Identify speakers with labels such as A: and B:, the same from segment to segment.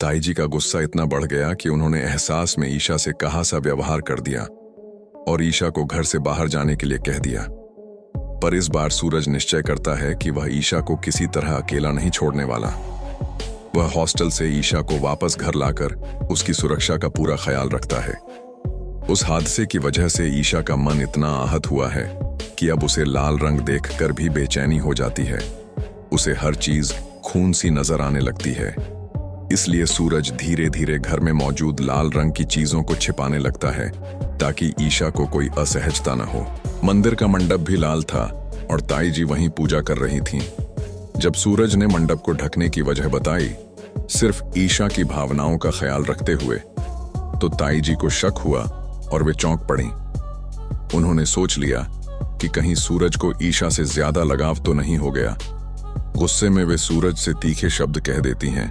A: ताई जी का गुस्सा इतना बढ़ गया कि उन्होंने एहसास में ईशा से कहा सा व्यवहार कर दिया और ईशा को घर से बाहर जाने के लिए कह दिया। पर इस बार सूरज निश्चय करता है कि वह ईशा को किसी तरह अकेला नहीं छोड़ने वाला। वह हॉस्टल से ईशा को वापस घर लाकर उसकी सुरक्षा का पूरा ख्याल रखता है। उस हादसे की वजह से ईशा का मन इतना आहत हुआ है कि अब उसे लाल रंग देखकर भी बेचैनी हो जाती है। उसे हर चीज खून सी नजर आने लगती है। इसलिए सूरज धीरे धीरे घर में मौजूद लाल रंग की चीजों को छिपाने लगता है ताकि ईशा को कोई असहजता न हो। मंदिर का मंडप भी लाल था और ताई जी वहीं पूजा कर रही थीं। जब सूरज ने मंडप को ढकने की वजह बताई, सिर्फ ईशा की भावनाओं का ख्याल रखते हुए, तो ताई जी को शक हुआ और वे चौंक पड़ी। उन्होंने सोच लिया कि कहीं सूरज को ईशा से ज्यादा लगाव तो नहीं हो गया। गुस्से में वे सूरज से तीखे शब्द कह देती हैं,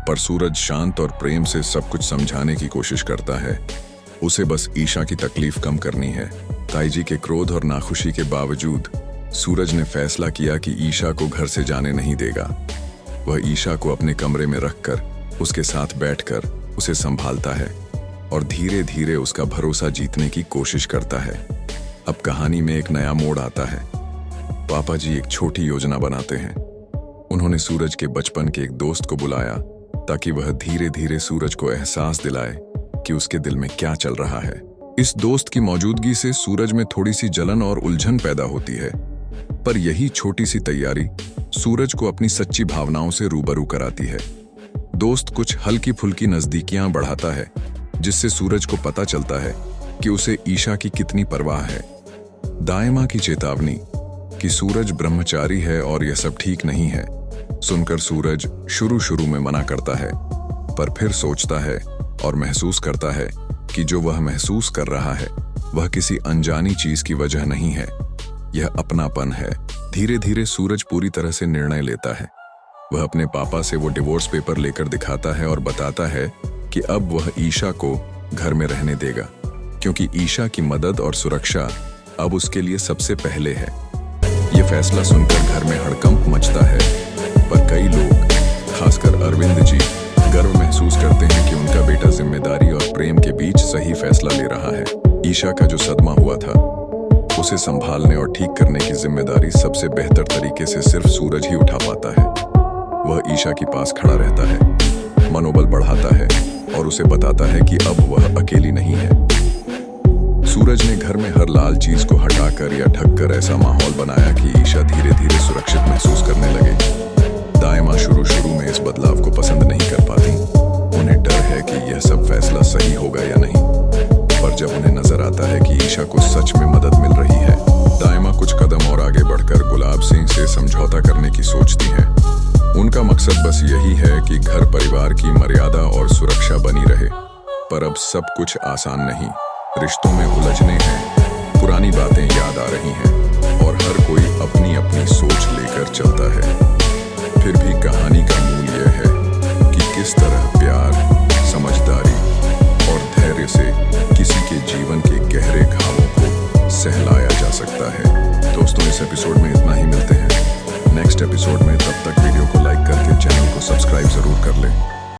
A: पर सूरज शांत और प्रेम से सब कुछ समझाने की कोशिश करता है। उसे बस ईशा की तकलीफ कम करनी है। ताई जी के क्रोध और नाखुशी के बावजूद सूरज ने फैसला किया कि ईशा को घर से जाने नहीं देगा। वह ईशा को अपने कमरे में रखकर उसके साथ बैठकर उसे संभालता है और धीरे धीरे उसका भरोसा जीतने की कोशिश करता है। अब कहानी में एक नया मोड़ आता है। पापा जी एक छोटी योजना बनाते हैं। उन्होंने सूरज के बचपन के एक दोस्त को बुलाया ताकि वह धीरे धीरे सूरज को एहसास दिलाए कि उसके दिल में क्या चल रहा है। इस दोस्त की मौजूदगी से सूरज में थोड़ी सी जलन और उलझन पैदा होती है, पर यही छोटी सी तैयारी सूरज को अपनी सच्ची भावनाओं से रूबरू कराती है। दोस्त कुछ हल्की फुल्की नजदीकियां बढ़ाता है, जिससे सूरज को पता चलता है कि उसे ईशा की कितनी परवाह है। दाई मां की चेतावनी कि सूरज ब्रह्मचारी है और यह सब ठीक नहीं है सुनकर सूरज शुरू में मना करता है, पर फिर सोचता है और महसूस करता है कि जो वह महसूस कर रहा है वह किसी अनजानी चीज की वजह नहीं है, यह अपनापन है। धीरे धीरे सूरज पूरी तरह से निर्णय लेता है। वह अपने पापा से वो डिवोर्स पेपर लेकर दिखाता है और बताता है कि अब वह ईशा को घर में रहने देगा, क्योंकि ईशा की मदद और सुरक्षा अब उसके लिए सबसे पहले है। ये फैसला सुनकर घर में हड़कंप मचता है, पर कई लोग, खासकर अरविंद जी, गर्व महसूस करते हैं कि उनका बेटा जिम्मेदारी और प्रेम के बीच सही फैसला ले रहा है। ईशा का जो सदमा हुआ था, उसे संभालने और ठीक करने की जिम्मेदारी सबसे बेहतर तरीके से सिर्फ सूरज ही उठा पाता है। वह ईशा के पास खड़ा रहता है, मनोबल बढ़ाता है और उसे बताता है कि अब वह अकेली नहीं है। सूरज ने घर में हर लाल चीज को हटाकर या ढककर ऐसा माहौल बनाया कि ईशा धीरे धीरे सुरक्षित महसूस करने लगे। दाई मां शुरू में इस बदलाव को पसंद नहीं कर पाती। उन्हें डर है कि यह सब फैसला सही होगा या नहीं, पर जब उन्हें नजर आता है कि ईशा को सच में मदद मिल रही है, दाई मां कुछ कदम और आगे बढ़कर गुलाब सिंह से समझौता करने की सोचती है। उनका मकसद बस यही है कि घर परिवार की मर्यादा और सुरक्षा बनी रहे। पर अब सब कुछ आसान नहीं, रिश्तों में उलझने हैं, पुरानी बातें याद आ रही हैं।